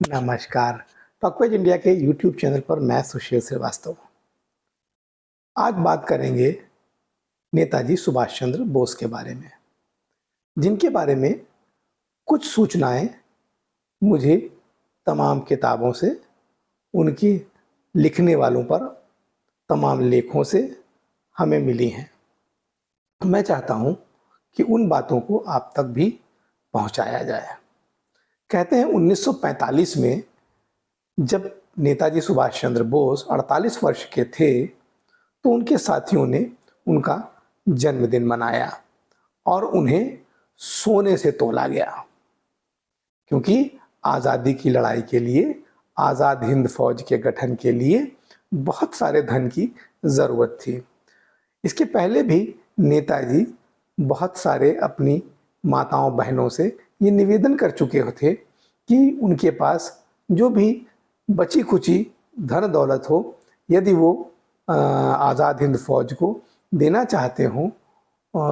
नमस्कार। टॉकपेज इंडिया के YouTube channel पर मैं सुशील श्रीवास्तव। आज बात करेंगे नेताजी सुभाष चंद्र बोस के बारे में, जिनके बारे में कुछ सूचनाएं मुझे तमाम किताबों से, उनकी लिखने वालों पर तमाम लेखों से हमें मिली हैं। मैं चाहता हूं कि उन बातों को आप तक भी पहुंचाया जाए। कहते हैं 1945 में जब नेताजी सुभाष चंद्र बोस 48 वर्ष के थे तो उनके साथियों ने उनका जन्मदिन मनाया और उन्हें सोने से तोला गया, क्योंकि आज़ादी की लड़ाई के लिए, आज़ाद हिंद फौज के गठन के लिए बहुत सारे धन की ज़रूरत थी। इसके पहले भी नेताजी बहुत सारे अपनी माताओं बहनों से ये निवेदन कर चुके थे कि उनके पास जो भी बची खुची धन दौलत हो, यदि वो आज़ाद हिंद फौज को देना चाहते हों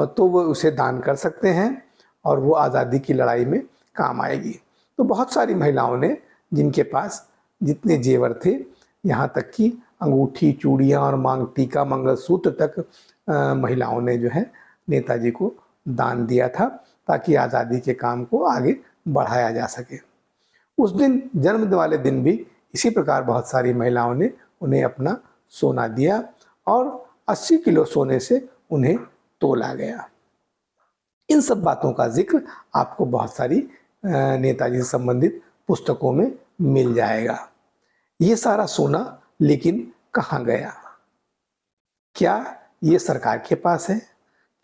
तो वो उसे दान कर सकते हैं और वो आज़ादी की लड़ाई में काम आएगी। तो बहुत सारी महिलाओं ने, जिनके पास जितने जेवर थे, यहाँ तक कि अंगूठी, चूड़ियाँ और मांग टीका, मंगलसूत्र तक महिलाओं ने जो है नेताजी को दान दिया था, ताकि आज़ादी के काम को आगे बढ़ाया जा सके। उस दिन, जन्मदिन वाले दिन भी इसी प्रकार बहुत सारी महिलाओं ने उन्हें अपना सोना दिया और 80 किलो सोने से उन्हें तोला गया। इन सब बातों का जिक्र आपको बहुत सारी नेताजी से संबंधित पुस्तकों में मिल जाएगा। ये सारा सोना लेकिन कहाँ गया? क्या ये सरकार के पास है?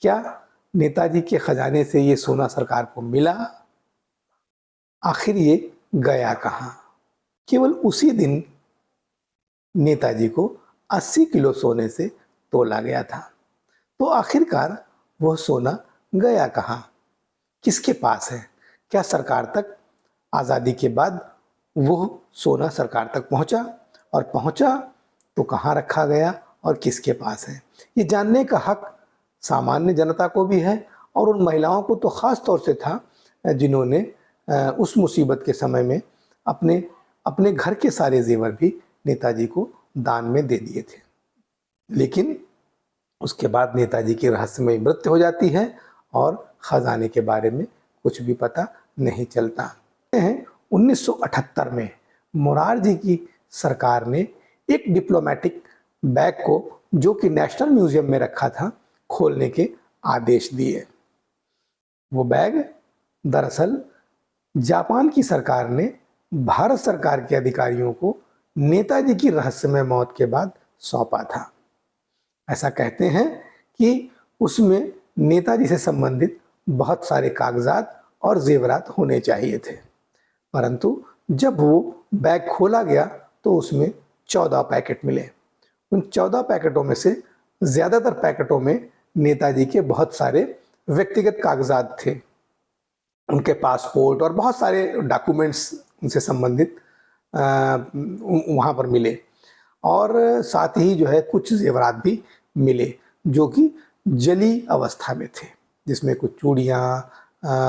क्या नेताजी के खजाने से ये सोना सरकार को मिला? आखिर ये गया कहाँ? केवल उसी दिन नेताजी को 80 किलो सोने से तोला गया था। तो आखिरकार वह सोना गया कहाँ? किसके पास है? क्या सरकार तक आज़ादी के बाद वह सोना सरकार तक पहुंचा? और पहुंचा तो कहाँ रखा गया और किसके पास है? ये जानने का हक सामान्य जनता को भी है, और उन महिलाओं को तो ख़ास तौर से था जिन्होंने उस मुसीबत के समय में अपने अपने घर के सारे जेवर भी नेताजी को दान में दे दिए थे। लेकिन उसके बाद नेताजी की रहस्यमयी मृत्यु हो जाती है और खजाने के बारे में कुछ भी पता नहीं चलता। 1978 में मोरारजी की सरकार ने एक डिप्लोमेटिक बैग को, जो कि नेशनल म्यूजियम में रखा था, खोलने के आदेश दिए। वो बैग दरअसल जापान की सरकार ने भारत सरकार के अधिकारियों को नेताजी की रहस्यमय मौत के बाद सौंपा था। ऐसा कहते हैं कि उसमें नेताजी से संबंधित बहुत सारे कागजात और जेवरात होने चाहिए थे, परंतु जब वो बैग खोला गया तो उसमें 14 पैकेट मिले। उन 14 पैकेटों में से ज़्यादातर पैकेटों में नेताजी के बहुत सारे व्यक्तिगत कागजात थे, उनके पासपोर्ट और बहुत सारे डॉक्यूमेंट्स उनसे संबंधित वहाँ पर मिले, और साथ ही जो है कुछ जेवरात भी मिले जो कि जली अवस्था में थे, जिसमें कुछ चूड़ियाँ,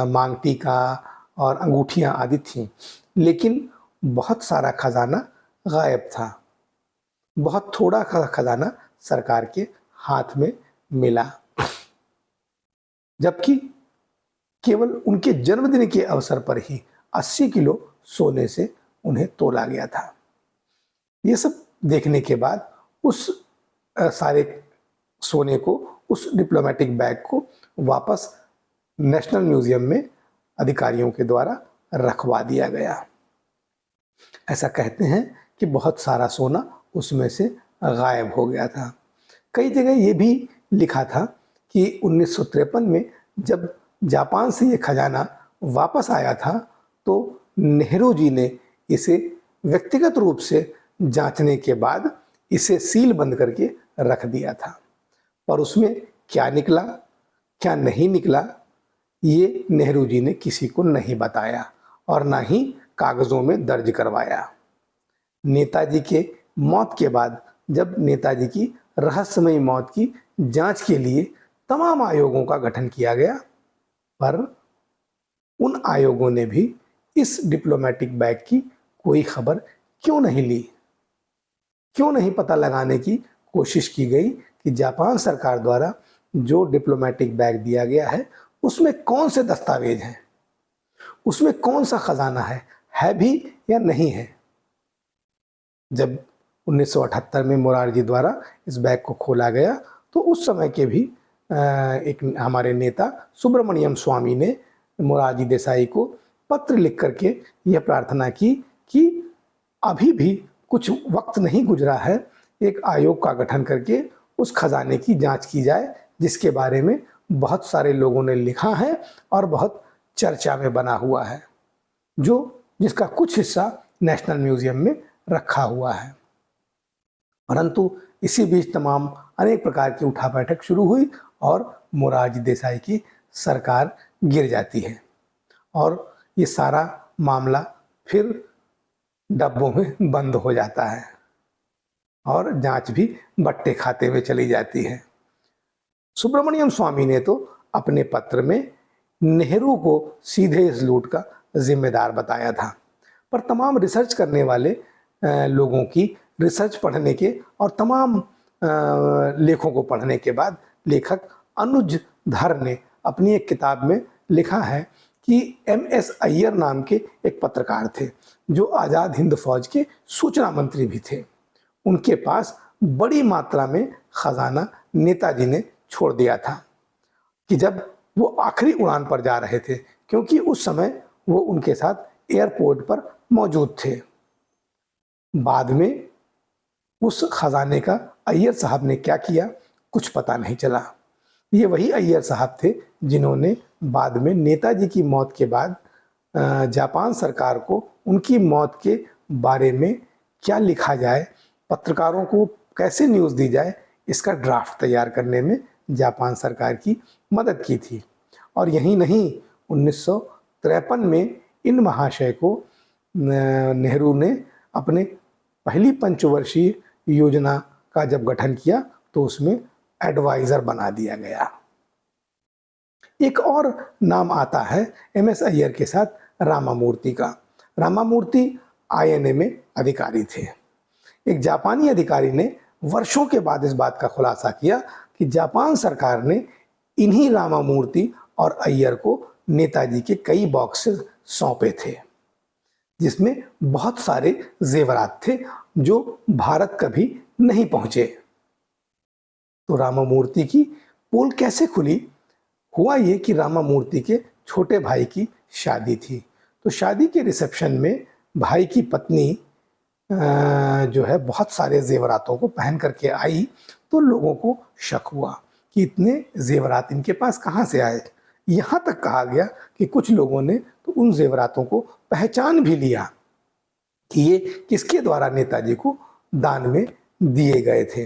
मांग टीका और अंगूठियाँ आदि थीं। लेकिन बहुत सारा खजाना गायब था। बहुत थोड़ा खजाना सरकार के हाथ में मिला, जबकि केवल उनके जन्मदिन के अवसर पर ही 80 किलो सोने से उन्हें तोला गया था। ये सब देखने के बाद उस सारे सोने को, उस डिप्लोमेटिक बैग को वापस नेशनल म्यूजियम में अधिकारियों के द्वारा रखवा दिया गया। ऐसा कहते हैं कि बहुत सारा सोना उसमें से गायब हो गया था। कई जगह ये भी लिखा था कि 1953 में जब जापान से ये खजाना वापस आया था तो नेहरू जी ने इसे व्यक्तिगत रूप से जांचने के बाद इसे सील बंद करके रख दिया था, पर उसमें क्या निकला, क्या नहीं निकला, ये नेहरू जी ने किसी को नहीं बताया और ना ही कागज़ों में दर्ज करवाया। नेताजी के मौत के बाद जब नेताजी की रहस्यमयी मौत की जांच के लिए तमाम आयोगों का गठन किया गया, पर उन आयोगों ने भी इस डिप्लोमेटिक बैग की कोई खबर क्यों नहीं ली? क्यों नहीं पता लगाने की कोशिश की गई कि जापान सरकार द्वारा जो डिप्लोमेटिक बैग दिया गया है उसमें कौन से दस्तावेज हैं, उसमें कौन सा खजाना है भी या नहीं है? जब 1978 में मोरारजी द्वारा इस बैग को खोला गया तो उस समय के भी एक हमारे नेता सुब्रमण्यम स्वामी ने मोरारजी देसाई को पत्र लिख करके यह प्रार्थना की कि अभी भी कुछ वक्त नहीं गुजरा है, एक आयोग का गठन करके उस खजाने की जांच की जाए जिसके बारे में बहुत सारे लोगों ने लिखा है और बहुत चर्चा में बना हुआ है, जिसका कुछ हिस्सा नेशनल म्यूजियम में रखा हुआ है। परंतु इसी बीच तमाम अनेक प्रकार की उठा बैठक शुरू हुई और मोरारजी देसाई की सरकार गिर जाती है और ये सारा मामला फिर डब्बों में बंद हो जाता है और जांच भी बट्टे खाते हुए चली जाती है। सुब्रमण्यम स्वामी ने तो अपने पत्र में नेहरू को सीधे इस लूट का जिम्मेदार बताया था, पर तमाम रिसर्च करने वाले लोगों की रिसर्च पढ़ने के और तमाम लेखों को पढ़ने के बाद लेखक अनुज धर ने अपनी एक किताब में लिखा है कि MS अय्यर नाम के एक पत्रकार थे जो आज़ाद हिंद फौज के सूचना मंत्री भी थे। उनके पास बड़ी मात्रा में खजाना नेताजी ने छोड़ दिया था कि जब वो आखिरी उड़ान पर जा रहे थे, क्योंकि उस समय वो उनके साथ एयरपोर्ट पर मौजूद थे। बाद में उस खजाने का अय्यर साहब ने क्या किया कुछ पता नहीं चला। ये वही अय्यर साहब थे जिन्होंने बाद में नेताजी की मौत के बाद जापान सरकार को उनकी मौत के बारे में क्या लिखा जाए, पत्रकारों को कैसे न्यूज़ दी जाए, इसका ड्राफ्ट तैयार करने में जापान सरकार की मदद की थी। और यही नहीं, 1953 में इन महाशय को नेहरू ने अपने पहली पंचवर्षीय योजना का जब गठन किया तो उसमें एडवाइजर बना दिया गया। एक और नाम आता है MS अय्यर के साथ रामामूर्ति का। रामामूर्ति INA में अधिकारी थे। एक जापानी अधिकारी ने वर्षों के बाद इस बात का खुलासा किया कि जापान सरकार ने इन्हीं रामामूर्ति और अय्यर को नेताजी के कई बॉक्सेस सौंपे थे जिसमें बहुत सारे जेवरात थे जो भारत कभी नहीं पहुंचे। तो रामामूर्ति की पोल कैसे खुली? हुआ ये कि रामामूर्ति के छोटे भाई की शादी थी, तो शादी के रिसेप्शन में भाई की पत्नी जो है बहुत सारे जेवरातों को पहन करके आई, तो लोगों को शक हुआ कि इतने जेवरात इनके पास कहाँ से आए। यहाँ तक कहा गया कि कुछ लोगों ने तो उन जेवरातों को पहचान भी लिया कि ये किसके द्वारा नेताजी को दान में दिए गए थे।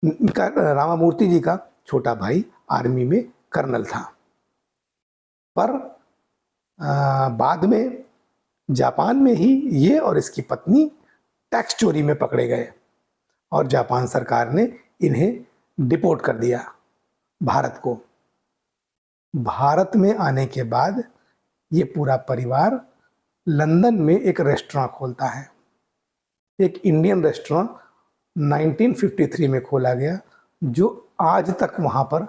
रामामूर्ति जी का छोटा भाई आर्मी में कर्नल था, पर बाद में जापान में ही ये और इसकी पत्नी टैक्स चोरी में पकड़े गए और जापान सरकार ने इन्हें डिपोर्ट कर दिया भारत को। भारत में आने के बाद ये पूरा परिवार लंदन में एक रेस्टोरेंट खोलता है। एक इंडियन रेस्टोरेंट 1953 में खोला गया जो आज तक वहाँ पर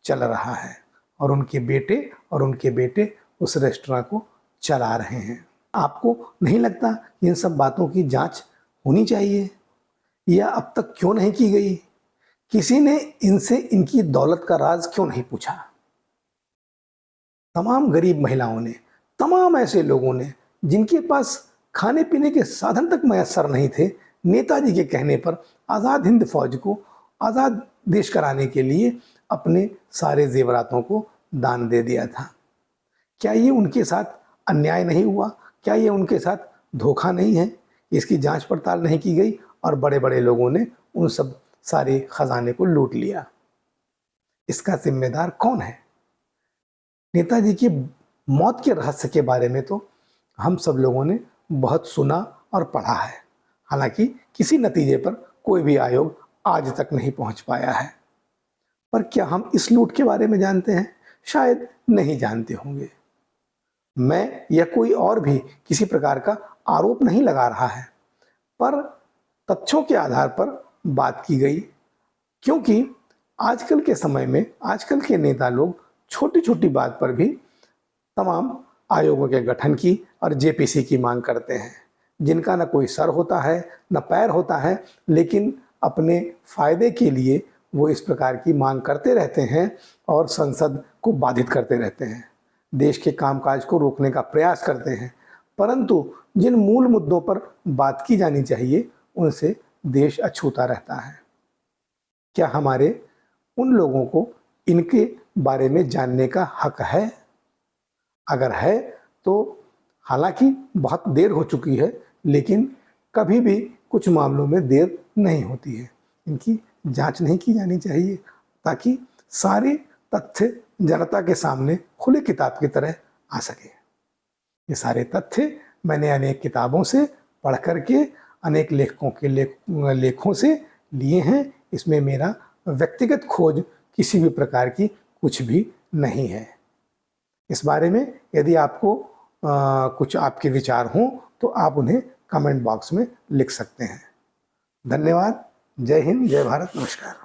चल रहा है और उनके बेटे उस रेस्टोरेंट को चला रहे हैं। आपको नहीं लगता इन सब बातों की जांच होनी चाहिए, या अब तक क्यों नहीं की गई? किसी ने इनसे इनकी दौलत का राज क्यों नहीं पूछा? तमाम गरीब महिलाओं ने, तमाम ऐसे लोगों ने जिनके पास खाने पीने के साधन तक मैसर नहीं थे, नेताजी के कहने पर आज़ाद हिंद फौज को आज़ाद देश कराने के लिए अपने सारे जेवरातों को दान दे दिया था। क्या ये उनके साथ अन्याय नहीं हुआ? क्या ये उनके साथ धोखा नहीं है? इसकी जांच पड़ताल नहीं की गई और बड़े बड़े लोगों ने उन सब सारे खजाने को लूट लिया। इसका जिम्मेदार कौन है? नेताजी की मौत के रहस्य के बारे में तो हम सब लोगों ने बहुत सुना और पढ़ा है, हालांकि किसी नतीजे पर कोई भी आयोग आज तक नहीं पहुंच पाया है। पर क्या हम इस लूट के बारे में जानते हैं? शायद नहीं जानते होंगे। मैं या कोई और भी किसी प्रकार का आरोप नहीं लगा रहा है, पर तथ्यों के आधार पर बात की गई, क्योंकि आजकल के समय में आजकल के नेता लोग छोटी छोटी बात पर भी तमाम आयोगों के गठन की और जेपीसी की मांग करते हैं, जिनका न कोई सर होता है न पैर होता है, लेकिन अपने फायदे के लिए वो इस प्रकार की मांग करते रहते हैं और संसद को बाधित करते रहते हैं, देश के कामकाज को रोकने का प्रयास करते हैं। परंतु जिन मूल मुद्दों पर बात की जानी चाहिए उनसे देश अछूता रहता है। क्या हमारे उन लोगों को इनके बारे में जानने का हक है? अगर है तो हालांकि बहुत देर हो चुकी है, लेकिन कभी भी कुछ मामलों में देर नहीं होती है। इनकी जांच नहीं की जानी चाहिए ताकि सारे तथ्य जनता के सामने खुले किताब की तरह आ सके। ये सारे तथ्य मैंने अनेक किताबों से पढ़ करके अनेक लेखकों के लेखों से लिए हैं। इसमें मेरा व्यक्तिगत खोज किसी भी प्रकार की कुछ भी नहीं है। इस बारे में यदि आपको कुछ आपके विचार हों तो आप उन्हें कमेंट बॉक्स में लिख सकते हैं। धन्यवाद। जय हिंद, जय भारत, नमस्कार।